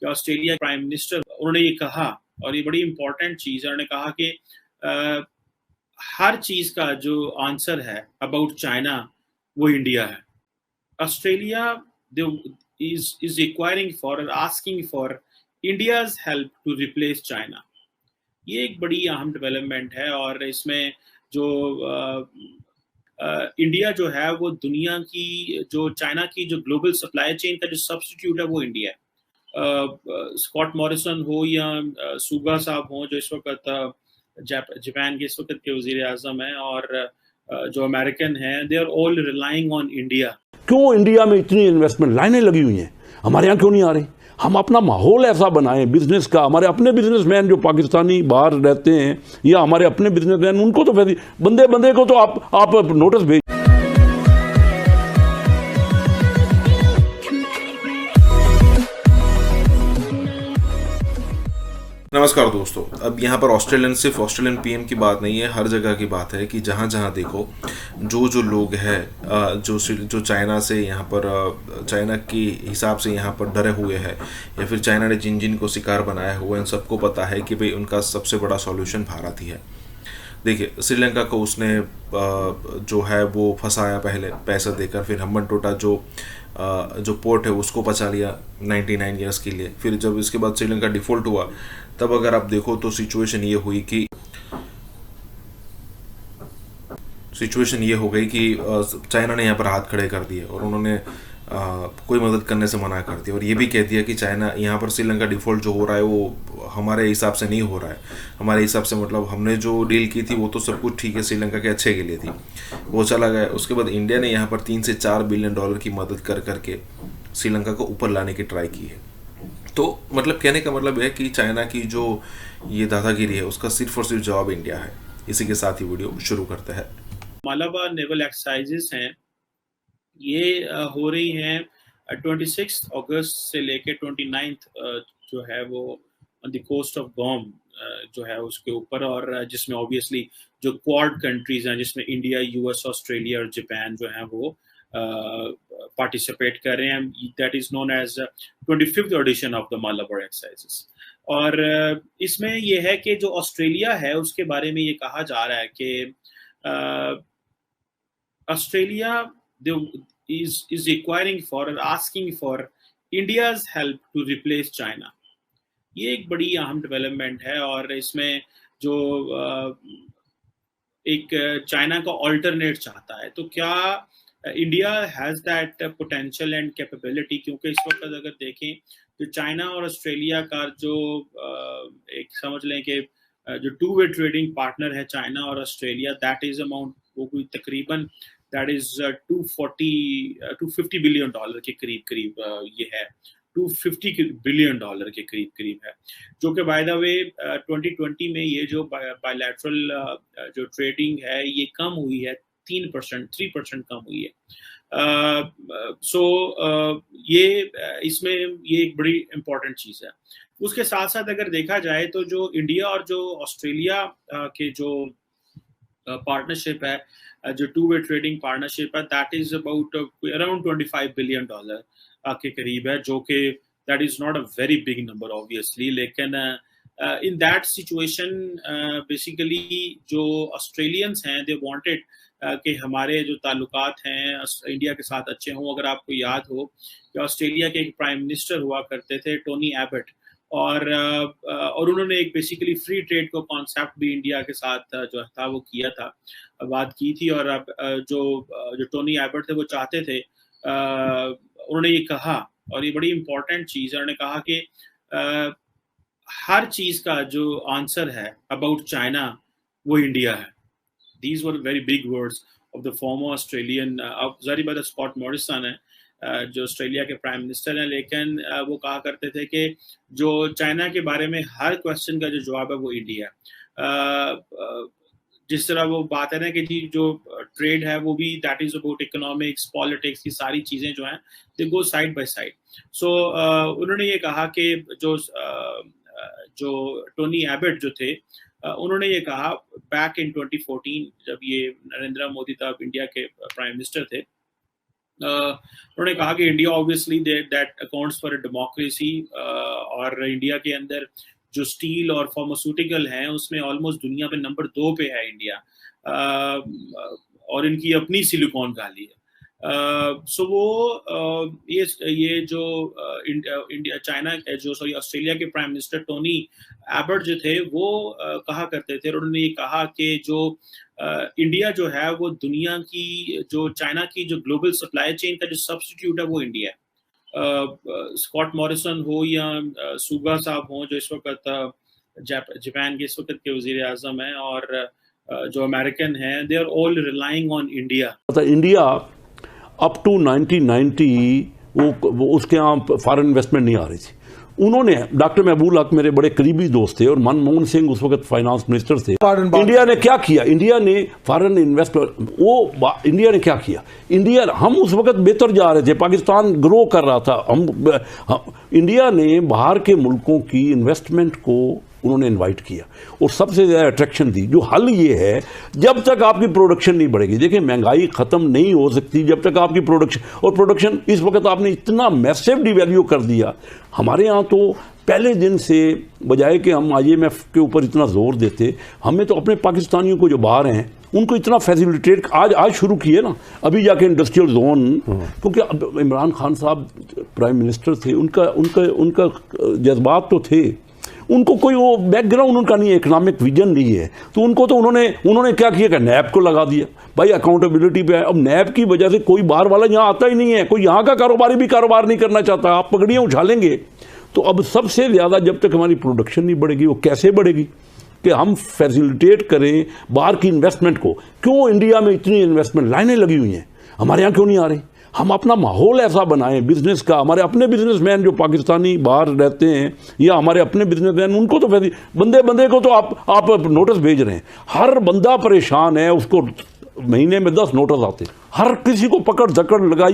कि Australia prime minister उन्होंने ये कहा, और ये बड़ी इंपॉर्टेंट चीज़ है, उन्होंने कहा कि हर चीज़ का जो आंसर है अबाउट चाइना वो इंडिया है। Australia is requiring for or asking for India's help to replace China। ये एक बड़ी अहम डेवलपमेंट है, और इसमें जो इंडिया जो है वो दुनिया की जो चाइना की जो ग्लोबल सप्लाई चेन का जो सब्स्टिट्यूट है वो इंडिया है। स्कॉट मॉरिसन हो या सुगा साहब हो जो इस वक्त जापान के इस वक्त के वजीर आजम हैं, और जो अमेरिकन हैं, they are all relying on India. क्यों इंडिया में इतनी इन्वेस्टमेंट लाइनें लगी हुई हैं, हमारे यहाँ क्यों नहीं आ रही? हम अपना माहौल ऐसा बनाएं बिजनेस का। हमारे अपने बिजनेसमैन जो पाकिस्तानी बाहर रहते हैं या हमारे अपने बिजनेसमैन, उनको तो वैसे बंदे बंदे को तो आप नोटिस भेज। नमस्कार दोस्तों। अब यहाँ पर सिर्फ ऑस्ट्रेलियन पीएम की बात नहीं है, हर जगह की बात है कि जहाँ जहाँ देखो जो लोग हैं जो चाइना से यहाँ पर चाइना के हिसाब से यहाँ पर डरे हुए हैं, या फिर चाइना ने जिन को शिकार बनाया हुआ है, उन सबको पता है कि भाई उनका सबसे बड़ा सॉल्यूशन भारत ही है। देखिए, श्रीलंका को उसने जो है वो फंसाया पहले पैसा देकर, फिर हम्बनटोटा जो पोर्ट है उसको बचा लिया 99 ईयर्स के लिए। फिर जब इसके बाद श्रीलंका डिफ़ॉल्ट हुआ, तब अगर आप देखो तो सिचुएशन ये हो गई कि चाइना ने यहाँ पर हाथ खड़े कर दिए और उन्होंने कोई मदद करने से मना कर दिया, और ये भी कह दिया कि चाइना यहाँ पर श्रीलंका डिफ़ॉल्ट जो हो रहा है वो हमारे हिसाब से नहीं हो रहा है। हमारे हिसाब से मतलब हमने जो डील की थी वो तो सब कुछ ठीक है, श्रीलंका के अच्छे के लिए थी, वो चला गया। उसके बाद इंडिया ने यहाँ पर 3 से 4 बिलियन डॉलर की मदद करके श्रीलंका को ऊपर लाने की ट्राई की है। तो मतलब कहने का मतलब है कि चाइना की जो ये दादागिरी है उसका सिर्फ और सिर्फ जवाब इंडिया है। इसी के साथ ही वीडियो शुरू करते हैं। मालाबार नेवल एक्सरसाइजेस हैं, ये हो रही हैं 26 अगस्त से लेके 29 जो है वो ऑन द कोस्ट ऑफ गॉम जो है उसके ऊपर, और जिसमें ऑब्वियसली जो क्वाड कंट्रीज हैं जिसमें इंडिया, यूएस, ऑस्ट्रेलिया और जापान जो है वो पार्टिसिपेट कर रहे हैं। That is known as 25th edition of the Malabar exercises. और इसमें ये है कि जो ऑस्ट्रेलिया है उसके बारे में ये कहा जा रहा है कि Australia is requiring for or asking for India's help to replace China। ये एक बड़ी अहम डेवलपमेंट है, और इसमें जो एक चाइना का ऑल्टरनेट चाहता है, तो क्या India has that potential and capability? क्योंकि इस वक्त अगर देखें तो चाइना और ऑस्ट्रेलिया का जो एक समझ लें कि जो टू वे ट्रेडिंग पार्टनर है चाइना और ऑस्ट्रेलिया, दैट इज अमाउंट वो कोई तकरीबन दैट इज 250 बिलियन डॉलर के करीब ये है, 250 बिलियन डॉलर के करीब है, जो कि बाय द वे 2020 में ये जो बायलैटरल जो ट्रेडिंग है ये कम हुई है, 3% कम हुई है। ये इसमें ये एक बड़ी इंपॉर्टेंट चीज़ है। उसके साथ साथ अगर देखा जाए तो जो इंडिया और जो ऑस्ट्रेलिया के जो पार्टनरशिप है, जो टू वे ट्रेडिंग पार्टनरशिप है, that is about around 25 billion dollar के करीब है, जो कि that is not a very big number obviously, लेकिन इन दैट सिचुएशन बेसिकली जो ऑस्ट्रेलियंस हैं दे वांटेड कि हमारे जो ताल्लुकात हैं इंडिया के साथ अच्छे हों। अगर आपको याद हो कि ऑस्ट्रेलिया के एक प्राइम मिनिस्टर हुआ करते थे, टोनी एबट, और उन्होंने एक बेसिकली फ्री ट्रेड को कॉन्सेप्ट भी इंडिया के साथ जो था वो किया था, बात की थी। और अब जो टोनी एबट थे वो चाहते थे, उन्होंने ये कहा, और ये बड़ी इंपॉर्टेंट चीज़ है, उन्होंने कहा कि हर चीज़ का जो आंसर है अबाउट चाइना वो इंडिया है। These were very big words of the former Australian जारी बात स्कॉट मॉरिसन है, जो ऑस्ट्रेलिया के प्राइम मिनिस्टर हैं, लेकिन वो कहा करते थे कि जो चाइना के बारे में हर क्वेश्चन का जो जवाब है वो इंडिया है। जिस तरह वो बात है ना कि जी जो ट्रेड है वो भी that is about economics, politics, की सारी चीज़ें जो हैं दे गो साइड बाय साइड। सो उन्होंने ये कहा कि जो टोनी एबट जो थे, उन्होंने ये कहा बैक इन 2014 जब ये नरेंद्र मोदी तब इंडिया के प्राइम मिनिस्टर थे, उन्होंने कहा कि India obviously that accounts for a democracy और इंडिया के अंदर जो स्टील और फार्मास्यूटिकल हैं उसमें ऑलमोस्ट दुनिया में नंबर 2 पे है इंडिया, और इनकी अपनी सिलिकॉन वैली है। सो वो ये जो इंडिया चाइना जो ऑस्ट्रेलिया के प्राइम मिनिस्टर टोनी एबर्ट जो थे वो कहा करते थे, और उन्होंने ये कहा कि जो इंडिया जो है वो दुनिया की जो चाइना की जो ग्लोबल सप्लाई चेन का जो सब्स्टिट्यूट है वो इंडिया है। स्कॉट मॉरिसन हो या सुगा साहब हो जो इस वक्त जापान के इस वक्त के वजीर आजम हैं, और जो अमेरिकन हैं, they are all relying on India. India up to 1990 वो उसके यहाँ फॉरेन इन्वेस्टमेंट नहीं आ रही थी। उन्होंने डॉक्टर महबूब हक मेरे बड़े करीबी दोस्त थे और मनमोहन सिंह उस वक्त फाइनेंस मिनिस्टर थे। इंडिया ने क्या किया? इंडिया ने फॉरेन इन्वेस्टमेंट इंडिया ने क्या किया? हम उस वक्त बेहतर जा रहे थे, पाकिस्तान ग्रो कर रहा था। इंडिया ने बाहर के मुल्कों की इन्वेस्टमेंट को उन्होंने इनवाइट किया और सबसे ज़्यादा अट्रैक्शन दी। जो हल ये है, जब तक आपकी प्रोडक्शन नहीं बढ़ेगी, देखिए महंगाई ख़त्म नहीं हो सकती जब तक आपकी प्रोडक्शन इस वक्त आपने इतना मैसिव डिवैल्यू कर दिया। हमारे यहाँ तो पहले दिन से बजाय कि हम IMF के ऊपर इतना जोर देते, हमें तो अपने पाकिस्तानियों को जो बाहर हैं उनको इतना फैसिलिटेट आज शुरू किए ना, अभी जाके इंडस्ट्रियल जोन, क्योंकि इमरान खान साहब प्राइम मिनिस्टर थे, उनका जज्बात तो थे, उनको कोई वो बैकग्राउंड उनका नहीं है, इकोनॉमिक विजन नहीं है, तो उन्होंने क्या किया कि नैब को लगा दिया। भाई अकाउंटेबिलिटी पे है। अब नैब की वजह से कोई बाहर वाला यहाँ आता ही नहीं है, कोई यहाँ का कारोबारी भी कारोबार नहीं करना चाहता, आप पगड़ियाँ उछालेंगे। तो अब सबसे ज़्यादा जब तक हमारी प्रोडक्शन नहीं बढ़ेगी, वो कैसे बढ़ेगी? कि हम फैसिलिटेट करें बाहर की इन्वेस्टमेंट को। क्यों इंडिया में इतनी इन्वेस्टमेंट लाइनें लगी हुई हैं, हमारे यहाँ क्यों नहीं आ रही? हम अपना माहौल ऐसा बनाएं बिजनेस का, हमारे अपने बिजनेसमैन जो पाकिस्तानी बाहर रहते हैं या हमारे अपने बिजनेसमैन, उनको तो बंदे को तो आप नोटिस भेज रहे हैं, हर बंदा परेशान है, उसको महीने में 10 नोटिस आते, हर किसी को पकड़ जकड़ लगाई।